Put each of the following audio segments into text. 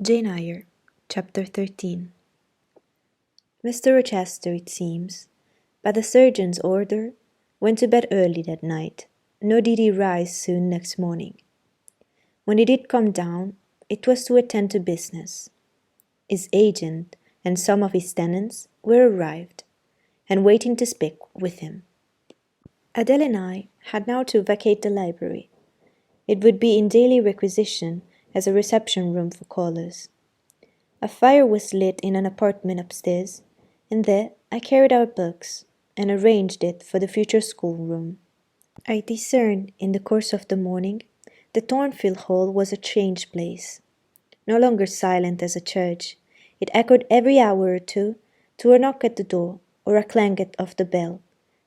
Jane Eyre, Chapter 13. Mr. Rochester, it seems, by the surgeon's order, went to bed early that night, nor did he rise soon next morning. When he did come down, it was to attend to business. His agent and some of his tenants were arrived, and waiting to speak with him. Adele and I had now to vacate the library. It would be in daily requisition as a reception room for callers. A fire was lit in an apartment upstairs, and there I carried our books and arranged it for the future schoolroom. I discerned in the course of the morning that Thornfield Hall was a changed place. No longer silent as a church, it echoed every hour or two to a knock at the door or a clank of the bell.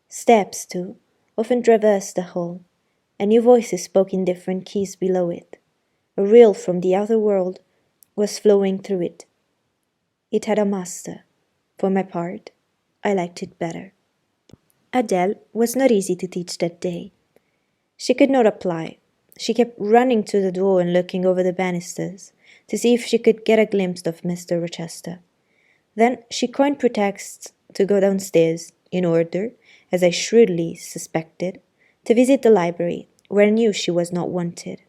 Steps, too, often traversed the hall, and new voices spoke in different keys below it. A rill from the outer world was flowing through it. It had a master. For my part, I liked it better. Adele was not easy to teach that day. She could not apply. She kept running to the door and looking over the banisters to see if she could get a glimpse of Mr. Rochester. Then she coined pretexts to go downstairs in order, as I shrewdly suspected, to visit the library, where I knew she was not wanted.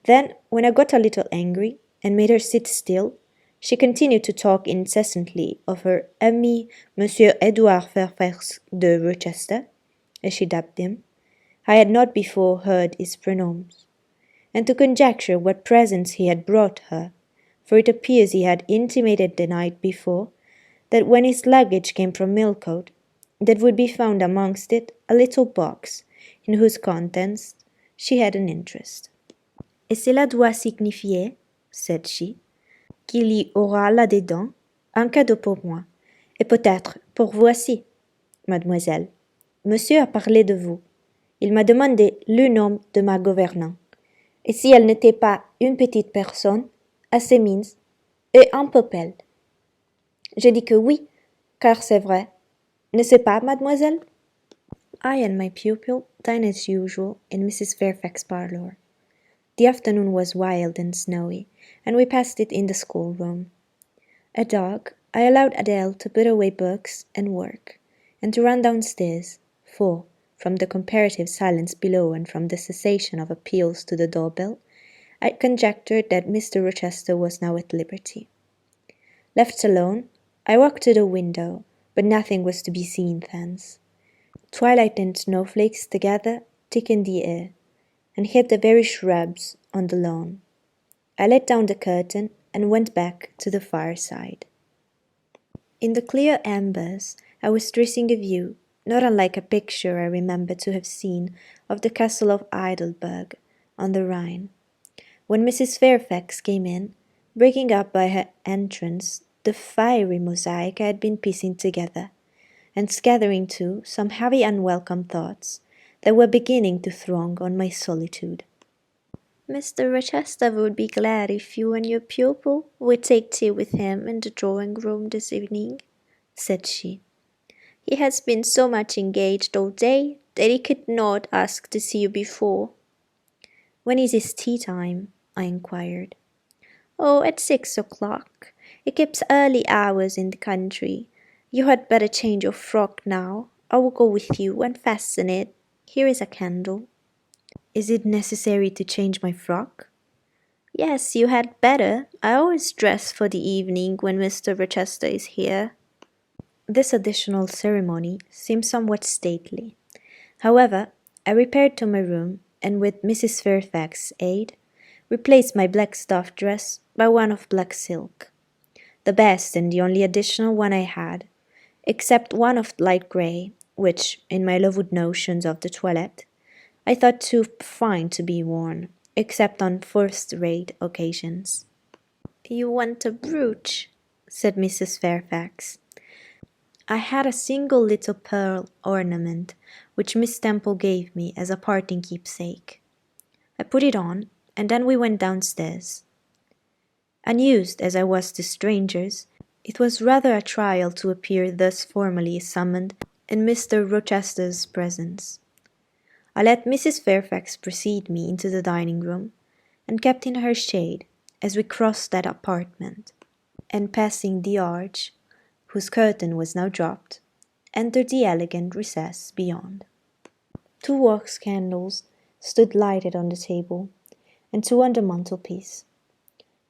Then, when I got a little angry and made her sit still, she continued to talk incessantly of her ami, Monsieur Edouard Fairfax de Rochester, as she dubbed him. I had not before heard his pronoms, and to conjecture what presents he had brought her, for it appears he had intimated the night before that when his luggage came from Millcote, there would be found amongst it a little box, in whose contents she had an interest. Et cela doit signifier, said she, qu'il y aura là-dedans un cadeau pour moi, et peut-être pour vous aussi, mademoiselle. Monsieur a parlé de vous. Il m'a demandé le nom de ma gouvernante, et si elle n'était pas une petite personne, assez mince, et un peu pâle. Je dis que oui, car c'est vrai. N'est-ce pas, mademoiselle? I and my pupil dined as usual in Mrs. Fairfax's parlour. The afternoon was wild and snowy, and we passed it in the schoolroom. At dark, I allowed Adele to put away books and work, and to run downstairs, for, from the comparative silence below and from the cessation of appeals to the doorbell, I conjectured that Mr. Rochester was now at liberty. Left alone, I walked to the window, but nothing was to be seen thence. Twilight and snowflakes together thickened the air, and hid the very shrubs on the lawn. I let down the curtain and went back to the fireside. In the clear embers, I was tracing the view, not unlike a picture I remember to have seen of the castle of Heidelberg on the Rhine, when Mrs. Fairfax came in, breaking up by her entrance the fiery mosaic I had been piecing together, and scattering too some heavy unwelcome thoughts that were beginning to throng on my solitude. Mr. Rochester would be glad if you and your pupil would take tea with him in the drawing-room this evening, said she. He has been so much engaged all day that he could not ask to see you before. When is his tea time? I inquired. Oh, at 6 o'clock. He keeps early hours in the country. You had better change your frock now. I will go with you and fasten it. Here is a candle. Is it necessary to change my frock? Yes, you had better. I always dress for the evening when Mr. Rochester is here. This additional ceremony seemed somewhat stately. However, I repaired to my room, and with Mrs. Fairfax's aid, replaced my black stuff dress by one of black silk, the best and the only additional one I had, except one of light grey, which, in my Lowood notions of the toilette, I thought too fine to be worn, except on first-rate occasions. You want a brooch, said Mrs. Fairfax. I had a single little pearl ornament, which Miss Temple gave me as a parting keepsake. I put it on, and then we went downstairs. Unused as I was to strangers, it was rather a trial to appear thus formally summoned in Mr. Rochester's presence. I let Mrs. Fairfax precede me into the dining-room, and kept in her shade, as we crossed that apartment, and passing the arch, whose curtain was now dropped, entered the elegant recess beyond. 2 wax candles stood lighted on the table, and 2 on the mantelpiece.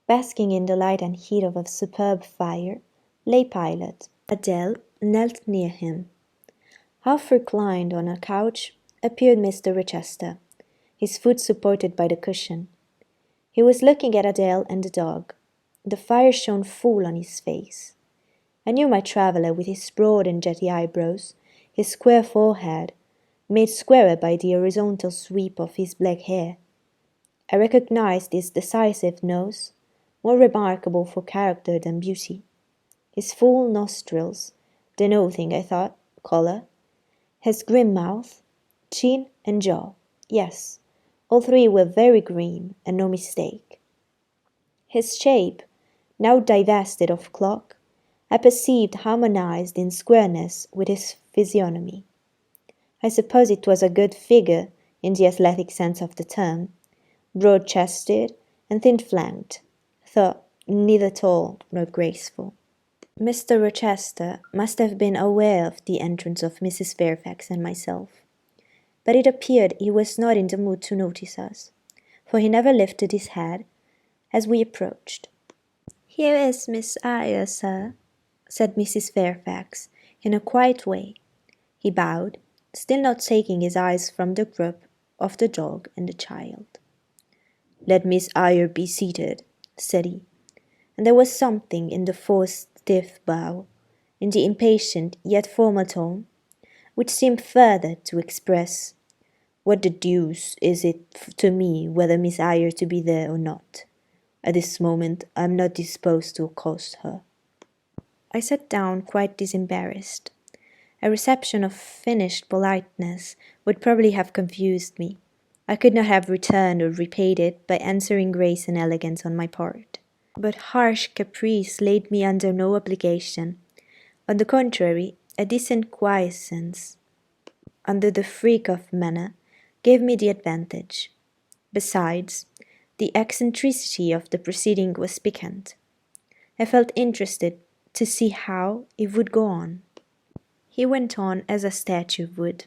Basking in the light and heat of a superb fire lay Pilot. Adele knelt near him. Half reclined on a couch appeared Mr. Rochester, his foot supported by the cushion. He was looking at Adele and the dog. The fire shone full on his face. I knew my traveller with his broad and jetty eyebrows, his square forehead, made squarer by the horizontal sweep of his black hair. I recognized his decisive nose, more remarkable for character than beauty, his full nostrils, denoting, I thought, colour, his grim mouth, chin and jaw. Yes, all 3 were very grim, and no mistake. His shape, now divested of cloak, I perceived harmonized in squareness with his physiognomy. I suppose it was a good figure in the athletic sense of the term, broad-chested and thin-flanked, though neither tall nor graceful. Mr. Rochester must have been aware of the entrance of Mrs. Fairfax and myself, but it appeared he was not in the mood to notice us, for he never lifted his head as we approached. "Here is Miss Eyre, sir," said Mrs. Fairfax, in a quiet way. He bowed, still not taking his eyes from the group of the dog and the child. "Let Miss Eyre be seated," said he, and there was something in the forced stiff bow, in the impatient yet formal tone, which seemed further to express, "What the deuce is it to me whether Miss Eyre to be there or not? At this moment I am not disposed to accost her." I sat down quite disembarrassed. A reception of finished politeness would probably have confused me. I could not have returned or repaid it by answering grace and elegance on my part. But harsh caprice laid me under no obligation. On the contrary, a decent quiescence, under the freak of manner, gave me the advantage. Besides, the eccentricity of the proceeding was piquant. I felt interested to see how it would go on. He went on as a statue would.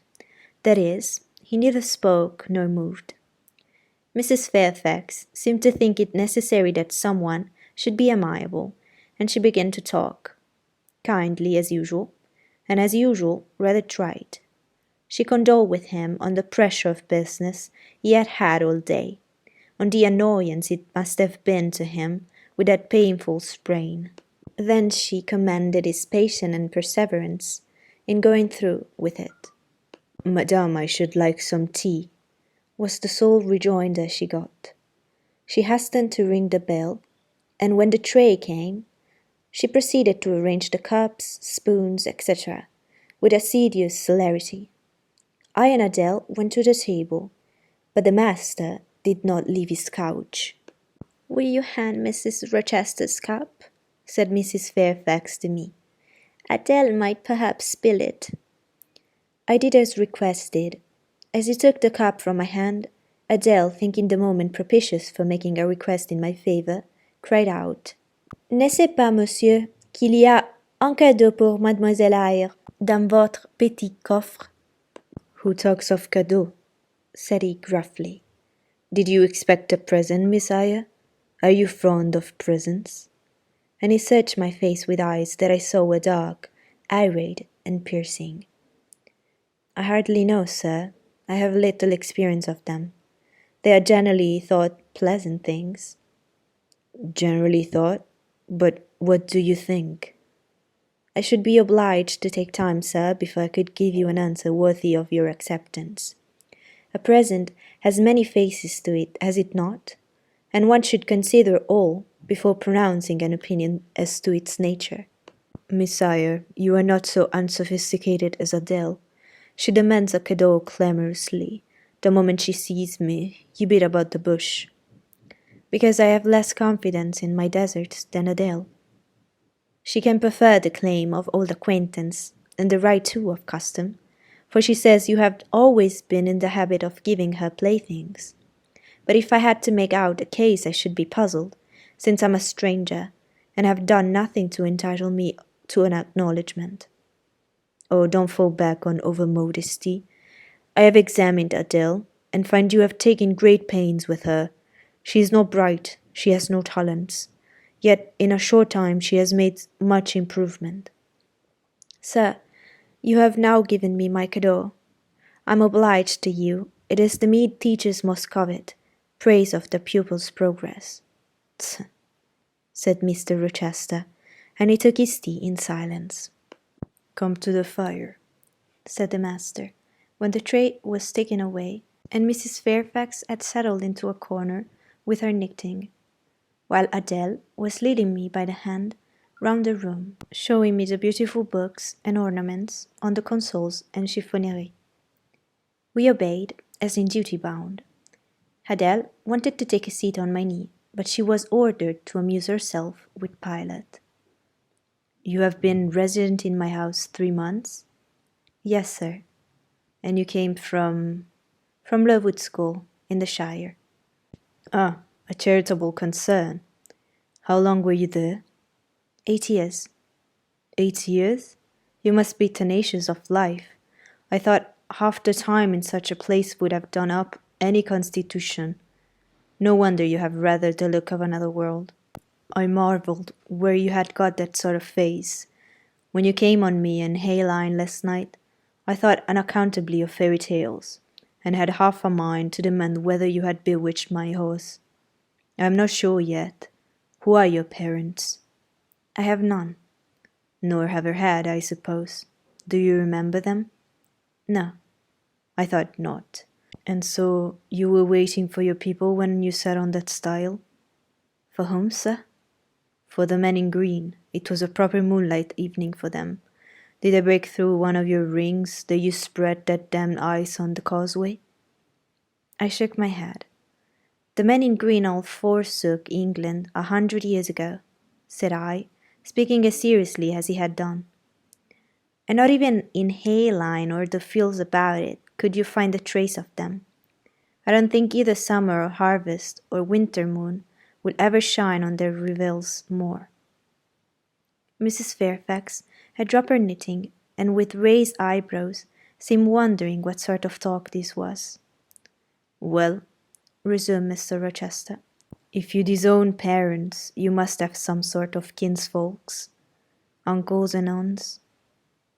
That is, he neither spoke nor moved. Mrs. Fairfax seemed to think it necessary that someone should be amiable, and she began to talk, kindly as usual, and as usual rather trite. She condoled with him on the pressure of business he had had all day, on the annoyance it must have been to him with that painful sprain. Then she commended his patience and perseverance in going through with it. "Madame, I should like some tea," was the sole rejoinder she got. She hastened to ring the bell, and when the tray came, she proceeded to arrange the cups, spoons, etc., with assiduous celerity. I and Adele went to the table, but the master did not leave his couch. "Will you hand Mrs. Rochester's cup?" said Mrs. Fairfax to me. "Adele might perhaps spill it." I did as requested. As he took the cup from my hand, Adele, thinking the moment propitious for making a request in my favour, cried out, "N'est-ce pas, monsieur, qu'il y a un cadeau pour Mademoiselle Eyre dans votre petit coffre?" "Who talks of cadeau?" said he gruffly. "Did you expect a present, Miss Eyre? Are you fond of presents?" And he searched my face with eyes that I saw were dark, irate, and piercing. "I hardly know, sir. I have little experience of them. They are generally thought pleasant things." "Generally thought? But what do you think?" "I should be obliged to take time, sir, before I could give you an answer worthy of your acceptance. A present has many faces to it, has it not? And one should consider all before pronouncing an opinion as to its nature." "Miss Eyre, you are not so unsophisticated as Adele. She demands a cadeau clamorously. The moment she sees me, you beat about the bush." "Because I have less confidence in my deserts than Adele. She can prefer the claim of old acquaintance, and the right too of custom, for she says you have always been in the habit of giving her playthings. But if I had to make out a case I should be puzzled, since I'm a stranger, and have done nothing to entitle me to an acknowledgment. Oh, don't fall back on over-modesty. I have examined Adele, and find you have taken great pains with her. She is not bright, she has no talents, yet in a short time she has made much improvement. Sir, you have now given me my cadeau. I am obliged to you. It is the meed teachers must covet, praise of the pupil's progress. Tch, said Mr. Rochester, and he took his tea in silence. Come to the fire, said the master, when the tray was taken away, and Mrs. Fairfax had settled into a corner with her knitting, while Adele was leading me by the hand round the room, showing me the beautiful books and ornaments on the consoles and chiffonnerie. We obeyed, as in duty bound. Adele wanted to take a seat on my knee, but she was ordered to amuse herself with Pilot. You have been resident in my house 3 months? Yes, sir. And you came from Lowood School, in the Shire. Ah, a charitable concern. How long were you there? 8 years. 8 years? You must be tenacious of life. I thought half the time in such a place would have done up any constitution. No wonder you have rather the look of another world. I marvelled where you had got that sort of face. When you came on me in Hayline last night, I thought unaccountably of fairy tales, and had half a mind to demand whether you had bewitched my horse. I am not sure yet. Who are your parents? I have none. Nor ever had, I suppose. Do you remember them? No, I thought not. And so you were waiting for your people when you sat on that stile? For whom, sir? For the men in green. It was a proper moonlight evening for them. Did I break through one of your rings that you spread that damned ice on the causeway? I shook my head. The men in green all forsook England 100 years ago, said I, speaking as seriously as he had done. And not even in Hayline or the fields about it could you find a trace of them. I don't think either summer or harvest or winter moon will ever shine on their revels more. Mrs. Fairfax had dropped her knitting, and with raised eyebrows seemed wondering what sort of talk this was. Well, resumed Mr. Rochester, if you disown parents, you must have some sort of kinsfolks, uncles and aunts.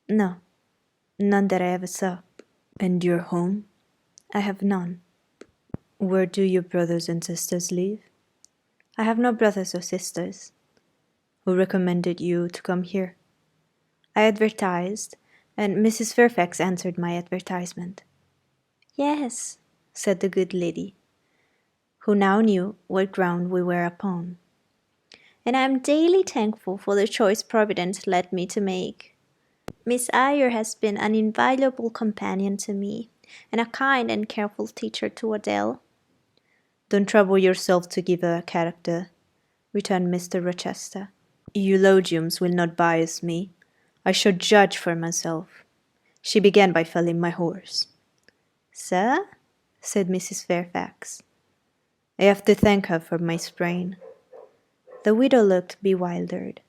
No, none that I ever saw. And your home? I have none. Where do your brothers and sisters live? I have no brothers or sisters. Who recommended you to come here? I advertised, and Mrs. Fairfax answered my advertisement. Yes, said the good lady, who now knew what ground we were upon. And I am daily thankful for the choice Providence led me to make. Miss Eyre has been an invaluable companion to me, and a kind and careful teacher to Adele. Don't trouble yourself to give her a character, returned Mr. Rochester. Eulogiums will not bias me. I shall judge for myself. She began by felling my horse. Sir? Said Mrs. Fairfax. I have to thank her for my sprain. The widow looked bewildered.